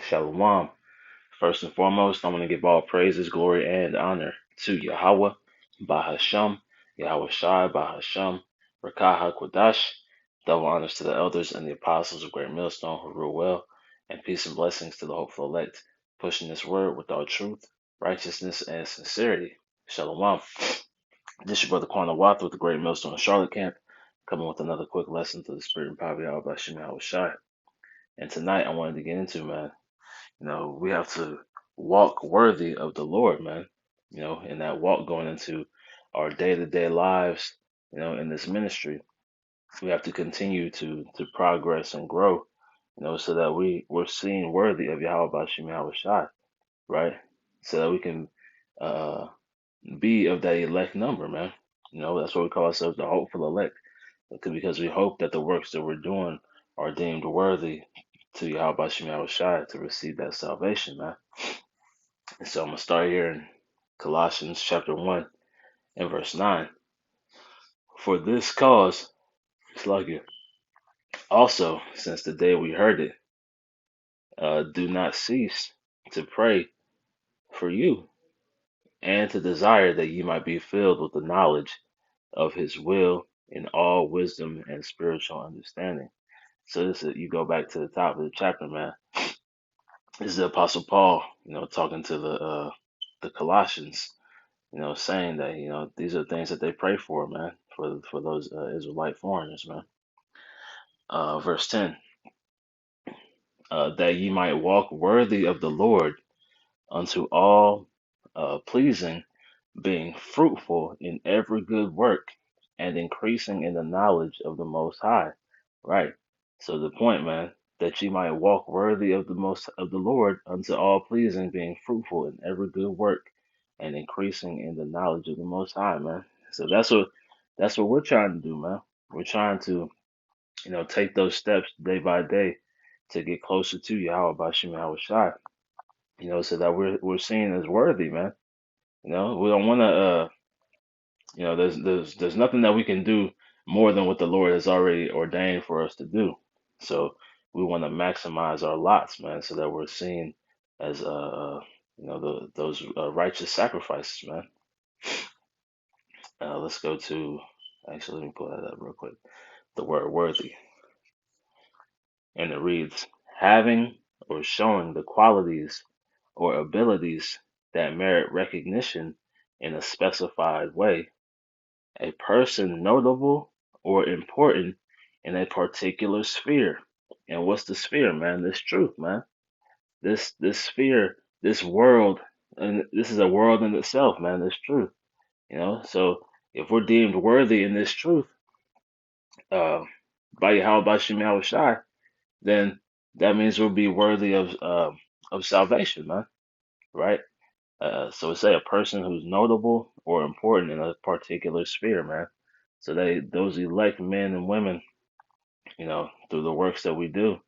Shalom. First and foremost, I want to give all praises, glory, and honor to Yahweh, Bahasham, Yahweh Shai, Bahasham, Rakah HaKodash. Double honors to the elders and the apostles of Great Millstone who rule well, and peace and blessings to the hopeful elect, pushing this word with all truth, righteousness, and sincerity. Shalom. This is your brother Quana Watt with the Great Millstone Charlotte Camp, coming with another quick lesson to the spirit and power of Yahweh Bahasham, Yahweh Shai. And tonight I wanted to get into, man, we have to walk worthy of the Lord, man. In that walk going into our day-to-day lives, in this ministry, we have to continue to progress and grow, so that we're seen worthy of Yahweh Bashim Yahweh Shai, right? So that we can uh be of that elect number, man. That's what we call ourselves, the hopeful elect, because we hope that the works that we're doing are deemed worthy to Yahweh Bashim Yahweh Shai to receive that salvation, man. And so I'm going to start here in Colossians chapter 1 and verse 9. For this cause, Slugger, also, since the day we heard it, do not cease to pray for you and to desire that ye might be filled with the knowledge of his will in all wisdom and spiritual understanding. So this is, you go back to the top of the chapter, man. This is the Apostle Paul, talking to the Colossians, saying that these are things that they pray for, man, for those Israelite foreigners, man. Verse 10, that ye might walk worthy of the Lord unto all pleasing, being fruitful in every good work and increasing in the knowledge of the Most High. Right. So the point, man, that ye might walk worthy of the Lord unto all pleasing, being fruitful in every good work and increasing in the knowledge of the Most High, man. So that's what we're trying to do, man. We're trying to, take those steps day by day to get closer to Yahweh Bashim Yahweh Shai, so that we're seen as worthy, man. We don't want to, there's nothing that we can do more than what the Lord has already ordained for us to do. So we want to maximize our lots, man, so that we're seen as, those righteous sacrifices, man. Let's go to, actually, let me pull that up real quick. The word worthy. And it reads, having or showing the qualities or abilities that merit recognition in a specified way, a person notable or important in a particular sphere. And what's the sphere, man? This truth, man. This sphere, this world, and this is a world in itself, man. This truth, So if we're deemed worthy in this truth, uh, by Yahweh Bashim Yahweh Shai, then that means we'll be worthy of salvation, man. Right? So it say a person who's notable or important in a particular sphere, man. So those elect men and women, through the works that we do,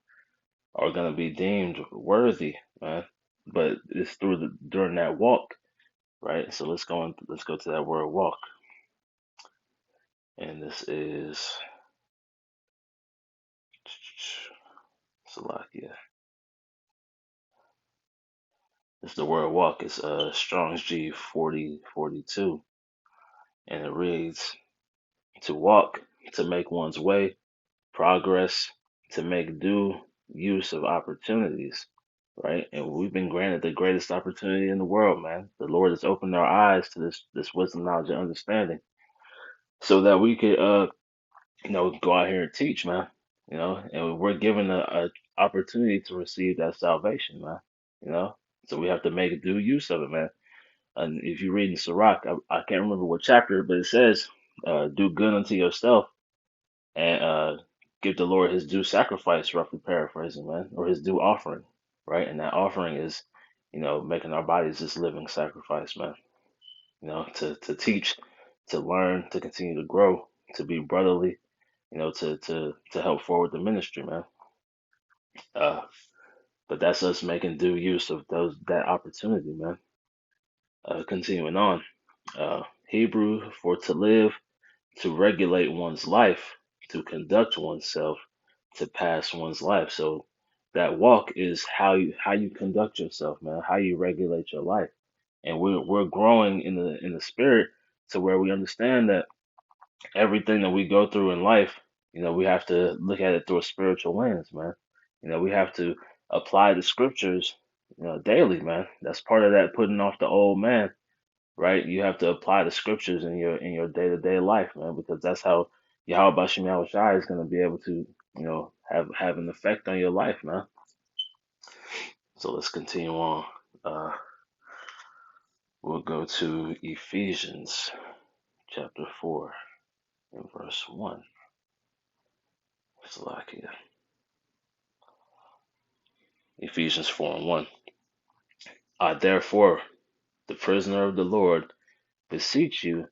are gonna be deemed worthy, man. But it's during that walk, right? So let's go to that word walk, and this is Salakia. It's the word walk. It's Strong's G 4042, and it reads to walk, to make one's way, progress, to make due use of opportunities, right? And we've been granted the greatest opportunity in the world, man. The Lord has opened our eyes to this wisdom, knowledge, and understanding, so that we could, go out here and teach, man. And we're given a opportunity to receive that salvation, man. You know, so we have to make due use of it, man. And if you read in Sirach, I can't remember what chapter, but it says, "Do good unto yourself and give the Lord his due sacrifice," roughly paraphrasing, man, or his due offering, right? And that offering is, making our bodies this living sacrifice, man. To teach, to learn, to continue to grow, to be brotherly, to help forward the ministry, man. Uh, but that's us making due use of that opportunity, man. Continuing on, Hebrew for to live, to regulate one's life, to conduct oneself, to pass one's life. So that walk is how you conduct yourself, man, how you regulate your life. And we're growing in the spirit to where we understand that everything that we go through in life, we have to look at it through a spiritual lens, man. We have to apply the scriptures, daily, man. That's part of that putting off the old man, right? You have to apply the scriptures in your day to day life, man, because that's how Yahweh Bashim Yahweh Shai is going to be able to, have an effect on your life, man. So let's continue on. Uh, we'll go to Ephesians chapter 4 and verse 1. Salakia. Ephesians 4 and 1. I therefore, the prisoner of the Lord, beseech you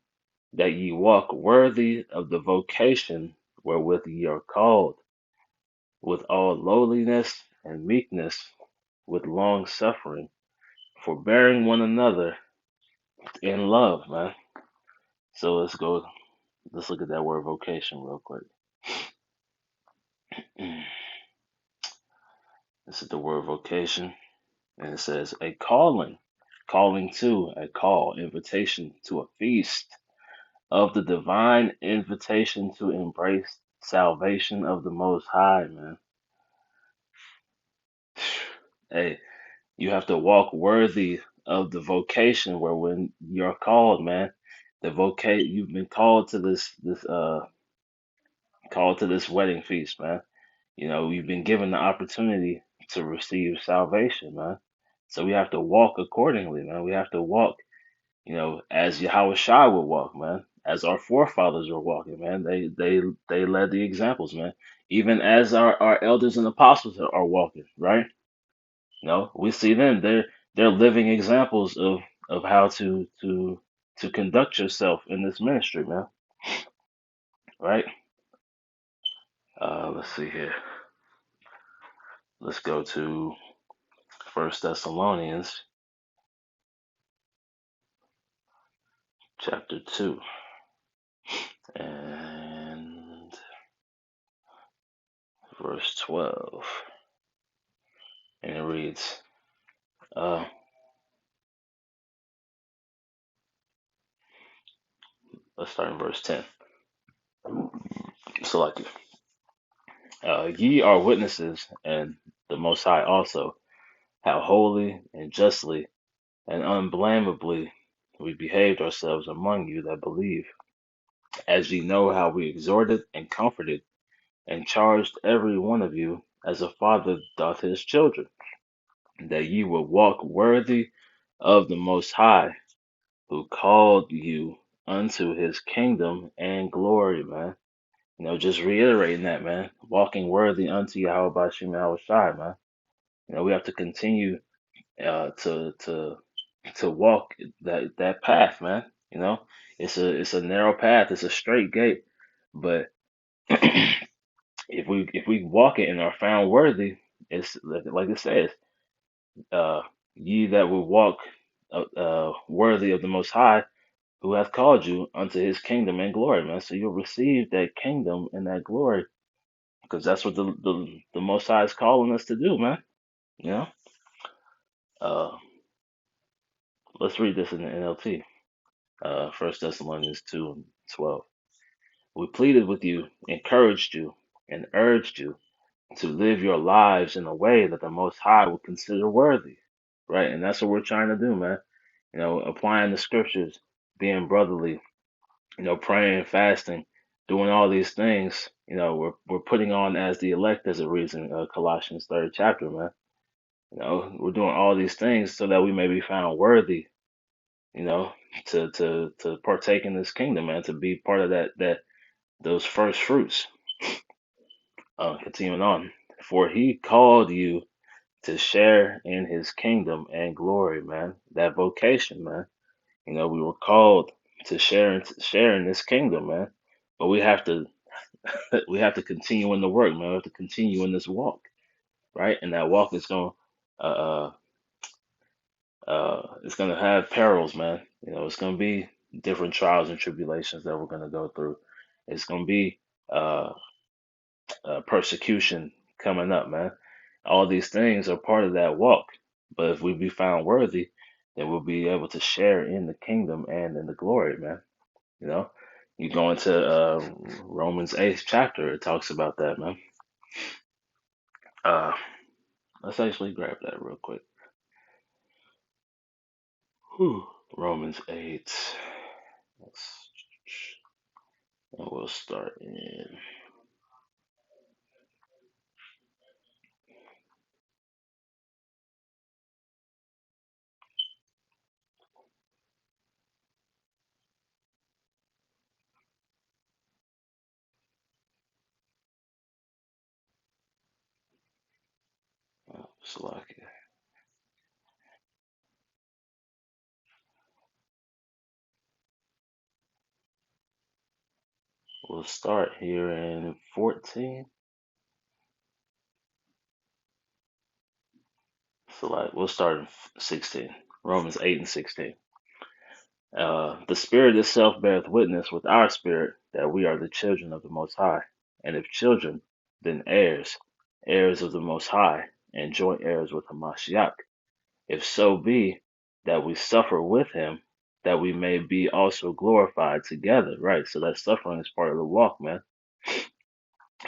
that ye walk worthy of the vocation wherewith ye are called, with all lowliness and meekness, with long suffering, forbearing one another in love, man. So let's look at that word vocation real quick. This is the word vocation, and it says a calling, calling to, a call, invitation to a feast of the divine invitation to embrace salvation of the Most High, man. Hey, you have to walk worthy of the vocation where when you're called, man, you've been called to this wedding feast, man. You've been given the opportunity to receive salvation, man. So we have to walk accordingly, man. We have to walk, as Yahweh Shai would walk, man, as our forefathers were walking, man. They led the examples, man. Even as our elders and apostles are walking, right? We see them. They're living examples of how to conduct yourself in this ministry, man. Right? Let's see here. Let's go to First Thessalonians chapter 2 and verse 12. And it reads, uh, let's start in verse 10. So, like, ye are witnesses, and the Most High also, how holy and justly and unblameably we behaved ourselves among you that believe, as ye know how we exhorted and comforted and charged every one of you as a father doth his children, that ye would walk worthy of the Most High, who called you unto his kingdom and glory, man. Just reiterating that, man. Walking worthy unto Yahweh Bashim Yahweh Shai, man. We have to continue to walk that path, man. It's a narrow path, it's a straight gate, but if we walk it and are found worthy, it's like it says, uh, ye that will walk worthy of the Most High, who hath called you unto his kingdom and glory, man. So you'll receive that kingdom and that glory, because that's what the Most High is calling us to do, man. You know. Uh, let's read this in the NLT. First Thessalonians 2:12. We pleaded with you, encouraged you, and urged you to live your lives in a way that the Most High will consider worthy, right? And that's what we're trying to do, man. Applying the scriptures, being brotherly, praying, fasting, doing all these things. We're putting on as the elect, as it reads in Colossians 3rd chapter, man. We're doing all these things so that we may be found worthy, you know, to partake in this kingdom, man, to be part of that those first fruits. Continuing on, for he called you to share in his kingdom and glory, man. That vocation, man. We were called to share in this kingdom, man. But we have to continue in the work, man. We have to continue in this walk, right? And that walk is going uh it's gonna have perils, man. It's gonna be different trials and tribulations that we're gonna go through. It's gonna be uh persecution coming up, man. All these things are part of that walk. But if we be found worthy, then we'll be able to share in the kingdom and in the glory, man. You know, you go into Romans 8th chapter, it talks about that, man. Uh, let's actually grab that real quick. Whew. Romans 8. Let's, and we'll start in. Slovakia. We'll start here in 14. So like we'll start in 16. Romans 8 and 16. The Spirit itself beareth witness with our spirit that we are the children of the Most High. And if children, then heirs, heirs of the Most High, and joint heirs with Hamashiach. If so be that we suffer with him, that we may be also glorified together. Right? So that suffering is part of the walk, man.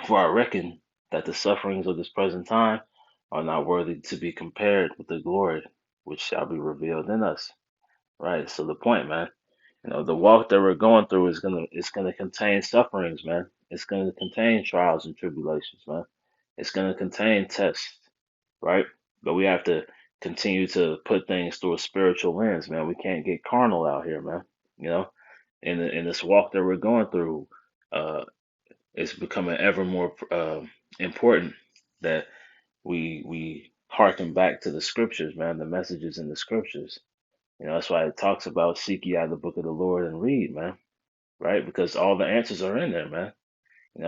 For I reckon that the sufferings of this present time are not worthy to be compared with the glory which shall be revealed in us. Right? So the point, man, the walk that we're going through is gonna contain sufferings, man. It's gonna contain trials and tribulations, man. It's gonna contain tests, right? But we have to continue to put things through a spiritual lens, man. We can't get carnal out here, man. You know, in this walk that we're going through, uh, it's becoming ever more important that we harken back to the scriptures, man. The messages in the scriptures. That's why it talks about seek ye out the book of the Lord and read, man, right? Because all the answers are in there, man.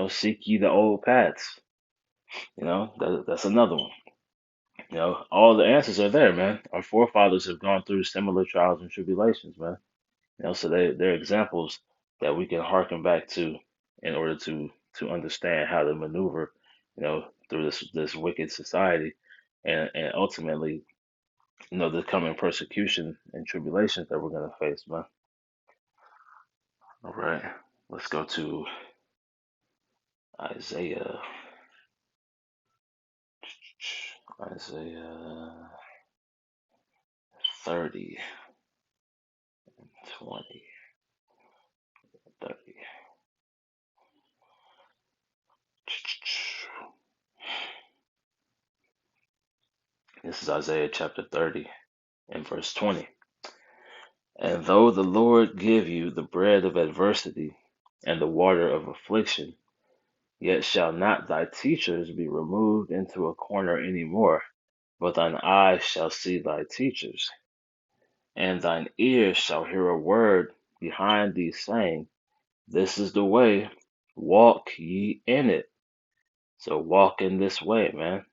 Seek ye the old paths. That's another one. All the answers are there, man. Our forefathers have gone through similar trials and tribulations, man. So they're examples that we can harken back to in order to understand how to maneuver, through this wicked society, and ultimately, the coming persecution and tribulations that we're gonna face, man. All right, let's go to Isaiah. Isaiah 30, 20, 30. This is Isaiah chapter 30 and verse 20. And though the Lord give you the bread of adversity and the water of affliction, yet shall not thy teachers be removed into a corner any more, but thine eyes shall see thy teachers, and thine ears shall hear a word behind thee saying, this is the way, walk ye in it. So walk in this way, man.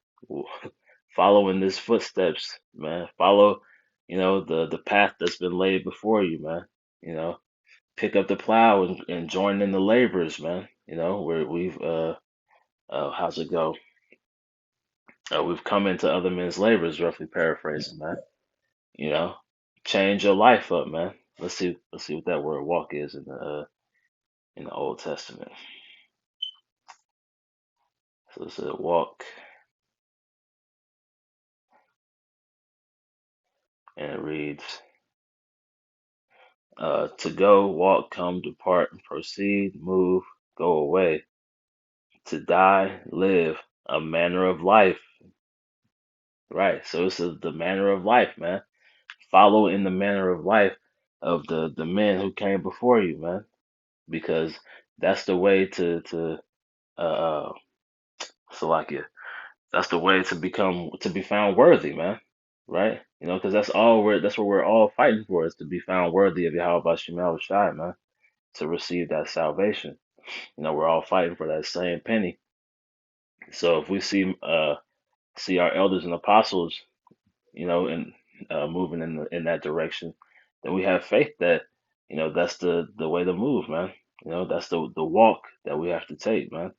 Follow in these footsteps, man. Follow, the path that's been laid before you, man. Pick up the plow and join in the laborers, man. Where we've how's it go? We've come into other men's labors, roughly paraphrasing, man. You know, change your life up, man. Let's see what that word walk is in the Old Testament. So it said walk, and it reads, to go, walk, come, depart, proceed, move, go away, to die, live, a manner of life. Right. So it says the manner of life, man. Follow in the manner of life of the men who came before you, man, because that's the way to uh Salakia. That's the way to be found worthy, man. Right? Because that's what we're all fighting for, is to be found worthy of Yahweh Bashim Shai, man, to receive that salvation. We're all fighting for that same penny. So if we see our elders and apostles, and moving in that direction, then we have faith that that's the way to move, man. That's the walk that we have to take, man.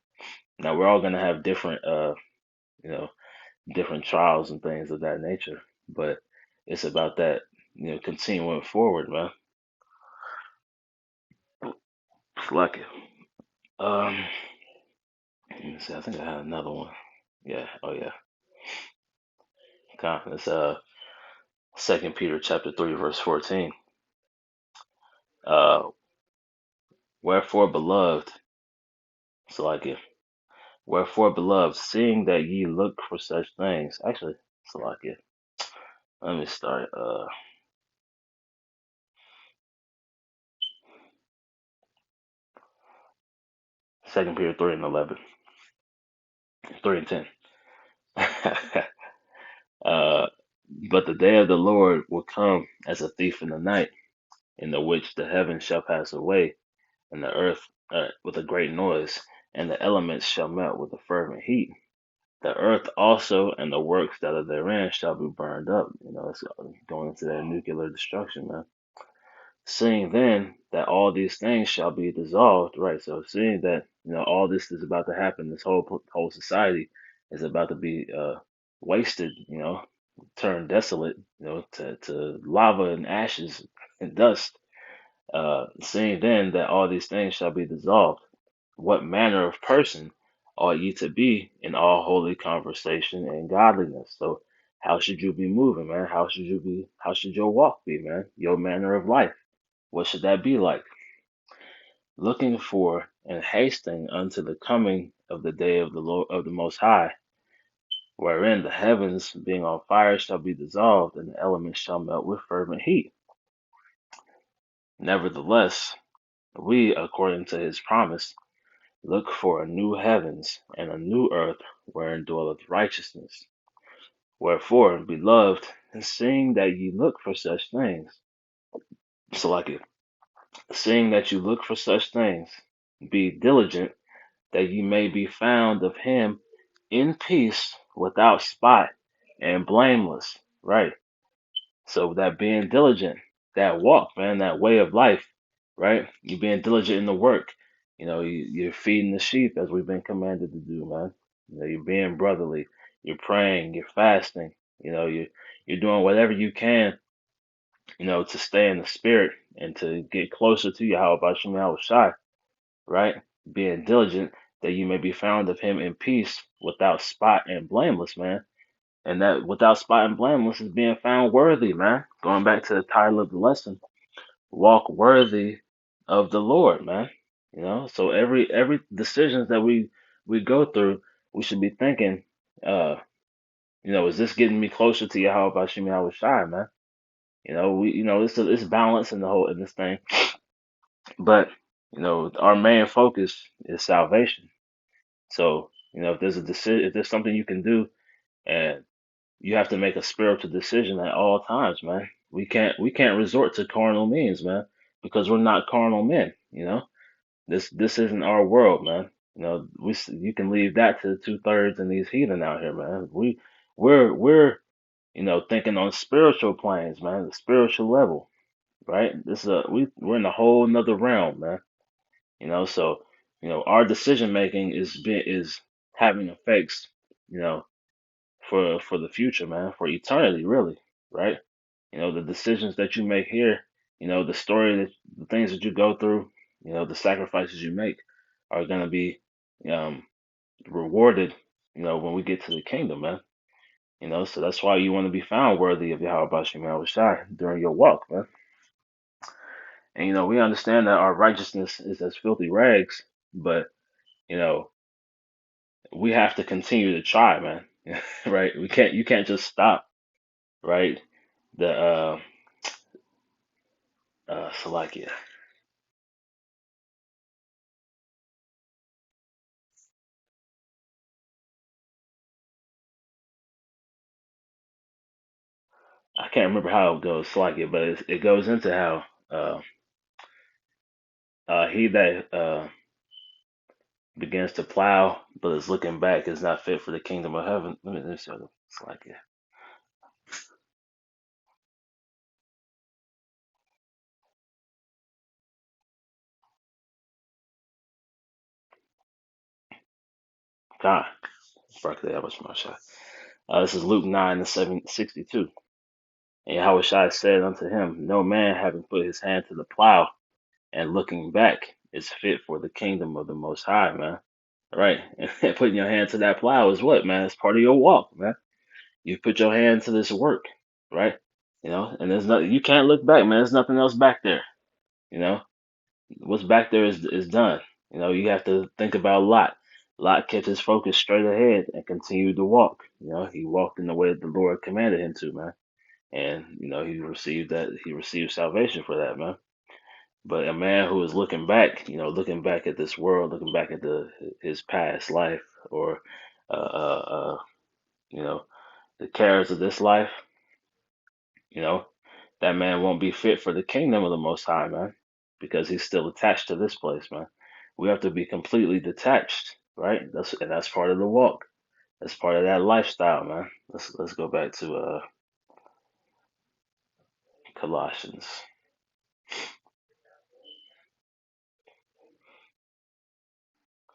Now we're all gonna have different you know different trials and things of that nature. But it's about that, continuing forward, man. It's lucky. Um, let me see. I think I had another one. Yeah. Oh yeah. Confidence. Second Peter chapter 3 verse 14. Uh, wherefore, beloved, it's like it. Wherefore, beloved, seeing that ye look for such things. Actually, it's like it. Let me start. Second Peter 3 and 11, 3 and 10. uh, but the day of the Lord will come as a thief in the night, in the which the heavens shall pass away, and the earth with a great noise, and the elements shall melt with a fervent heat. The earth also and the works that are therein shall be burned up. It's going into that nuclear destruction, man. Seeing then that all these things shall be dissolved, right? So seeing that all this is about to happen, this whole society is about to be wasted, turned desolate, to lava and ashes and dust. Seeing then that all these things shall be dissolved, what manner of person ought ye to be in all holy conversation and godliness? So how should you be moving, man? How should you be? How should your walk be, man? Your manner of life. What should that be like? Looking for and hasting unto the coming of the day of the Lord of the Most High, wherein the heavens being on fire shall be dissolved, and the elements shall melt with fervent heat. Nevertheless, we, according to his promise, look for a new heavens and a new earth wherein dwelleth righteousness. Wherefore, beloved, seeing that ye look for such things, so like it, seeing that you look for such things, be diligent that ye may be found of him in peace, without spot, and blameless. Right. So that being diligent, that walk, man, that way of life, right? You being diligent in the work. You're feeding the sheep as we've been commanded to do, man. You're being brotherly. You're praying. You're fasting. You're doing whatever you can, to stay in the spirit and to get closer to Yahweh Bashim Yahweh Shai, right? Being diligent that you may be found of him in peace, without spot and blameless, man. And that without spot and blameless is being found worthy, man. Going back to the title of the lesson, walk worthy of the Lord, man. So every decisions that we go through, we should be thinking, is this getting me closer to Yahweh Bashim Yahweh Shai, man? It's balance in the whole in this thing. But our main focus is salvation. So if there's a decision, if there's something you can do, and you have to make a spiritual decision at all times, man. We can't resort to carnal means, man, because we're not carnal men. This isn't our world, man. You can leave that to 2/3 and these heathen out here, man. We're thinking on spiritual planes, man, the spiritual level, right? This is we're in a whole nother realm, man. So our decision making is having effects, you know, for the future, man, for eternity, really, right? The decisions that you make here, the story that the things that you go through, the sacrifices you make are gonna be um rewarded, when we get to the kingdom, man. So that's why you want to be found worthy of Yahweh Bashim Yahweh Shai during your walk, man. And we understand that our righteousness is as filthy rags, but you know, we have to continue to try, man. Right? You can't just stop, right? The Salakia. I can't remember how it goes, Salakia, but it goes into how he that begins to plow but is looking back is not fit for the kingdom of heaven. Let me show them. Salakia. God, Barkley, that was my shot. This is Luke 9 and 62. And Yahushua said unto him, No man having put his hand to the plow and looking back is fit for the kingdom of the Most High, man. Right? And putting your hand to that plow is what, man? It's part of your walk, man. You put your hand to this work, right? And there's nothing, you can't look back, man. There's nothing else back there. You know, what's back there is done. You have to think about Lot. Lot kept his focus straight ahead and continued to walk. He walked in the way that the Lord commanded him to, man. And he received salvation for that, man. But a man who is looking back, looking back at this world, looking back at his past life, or uh, uh, uh, you know, the cares of this life, you know, that man won't be fit for the kingdom of the Most High, man, because he's still attached to this place, man. We have to be completely detached, right? That's part of the walk. That's part of that lifestyle, man. Let's go back to Colossians,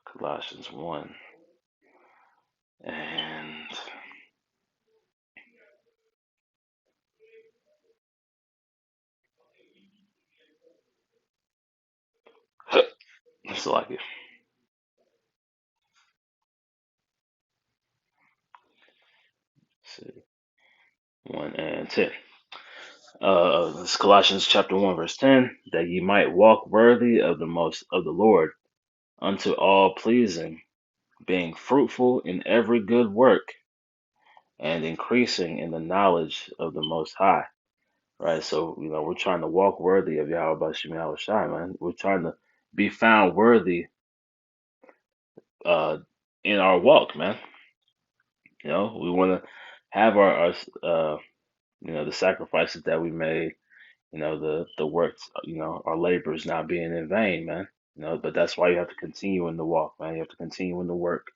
Colossians 1, and it's like it. Let's see, 1 and 10. This Colossians chapter 1 verse 10, that ye might walk worthy of the Lord, unto all pleasing, being fruitful in every good work, and increasing in the knowledge of the Most High. Right. So we're trying to walk worthy of Yahweh Bashim Yahweh Shai, man. We're trying to be found worthy uh in our walk, man. We want to have our the sacrifices that we made, the works, our labors not being in vain, man. But that's why you have to continue in the walk, man. You have to continue in the work.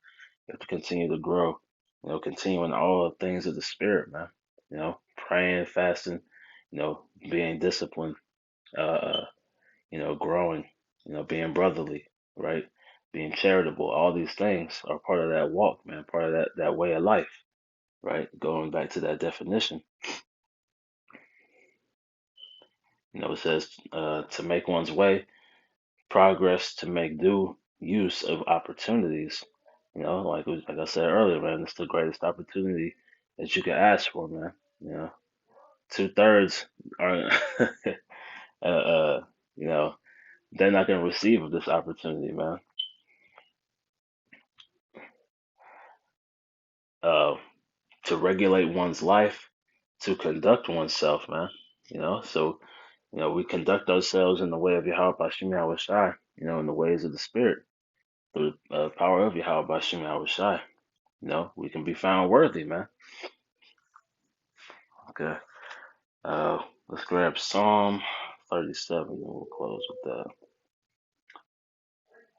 You have to continue to grow. Continue in all the things of the spirit, man. Praying, fasting, being disciplined, uh, growing, being brotherly, right? Being charitable. All these things are part of that walk, man. Part of that way of life, right? Going back to that definition, it says to make one's way progress, to make due use of opportunities. Like I said earlier, man, it's the greatest opportunity that you can ask for, man. 2/3 are, uh, you know, they're not gonna receive of this opportunity, man. Uh, to regulate one's life, to conduct oneself, man. So we conduct ourselves in the way of Yahweh Bashim Yahweh Shai, in the ways of the Spirit, through the power of Yahweh Bashim Yahweh Shai. We can be found worthy, man. Okay. Let's grab Psalm 37 and we'll close with that.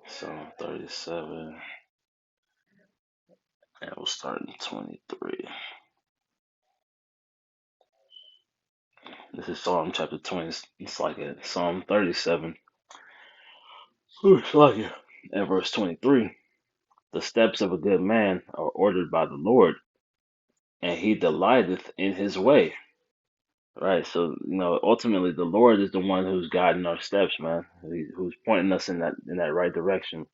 Psalm 37 and we'll start in 23. This is Psalm chapter 20. It's like it. Psalm 37. Ooh, it's like it. And verse 23. The steps of a good man are ordered by the Lord, and he delighteth in his way. Right. So, ultimately the Lord is the one who's guiding our steps, man. Who's pointing us in that right direction.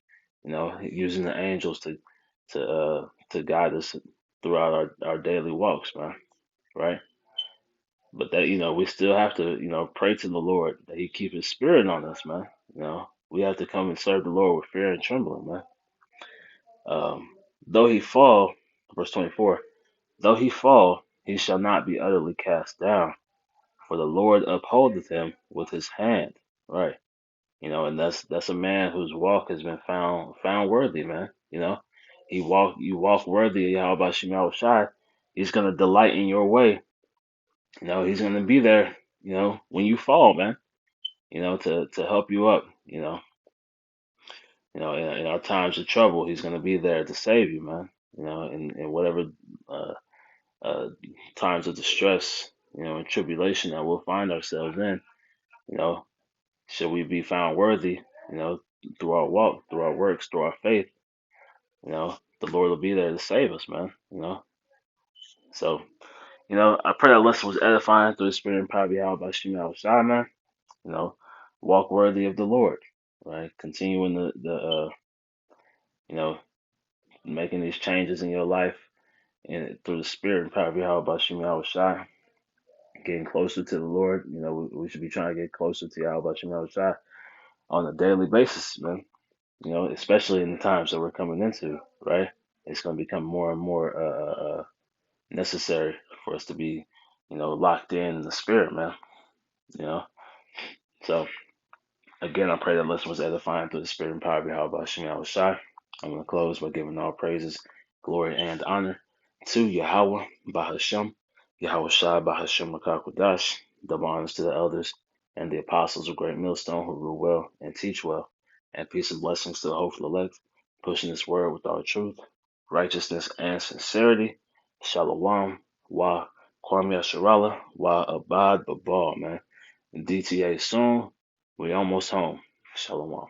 Using the angels to guide us throughout our daily walks, man. Right. But that, we still have to, pray to the Lord that He keep His spirit on us, man. We have to come and serve the Lord with fear and trembling, man. Though he fall, verse 24, though he fall, he shall not be utterly cast down, for the Lord upholdeth him with His hand. Right. And that's a man whose walk has been found worthy, man. You walk worthy of Yahweh Shai Shai. He's gonna delight in your way. He's gonna be there, when you fall, man. To help you up, in our times of trouble, He's gonna be there to save you, man. In whatever uh, uh, times of distress, and tribulation that we'll find ourselves in, you know, should we be found worthy, you know, through our walk, through our works, through our faith, the Lord will be there to save us, man. So, I pray that lesson was edifying through the spirit and power of Yahweh by Shema Shai, man. You know, walk worthy of the Lord, right? Continuing you know, making these changes in your life and through the spirit and power of Yahweh by Shema Shai, getting closer to the Lord. We should be trying to get closer to Yahweh by Shema Shai on a daily basis, man. Especially in the times that we're coming into, right? It's going to become more and more necessary for us to be, locked in the spirit, man. You know, so again, I pray that lesson was edifying through the spirit and power of Yahweh Hashem Shai. I'm going to close by giving all praises, glory, and honor to Yahweh Bahashem, Yahweh Shai Bahashem Makakwadash. Double honors to the elders and the apostles of Great Millstone who rule well and teach well, and peace and blessings to the hopeful elect, pushing this word with all truth, righteousness, and sincerity. Shalom, wa Kwame Sharala, wa Abad Babal, man. DTA soon. We almost home. Shalom.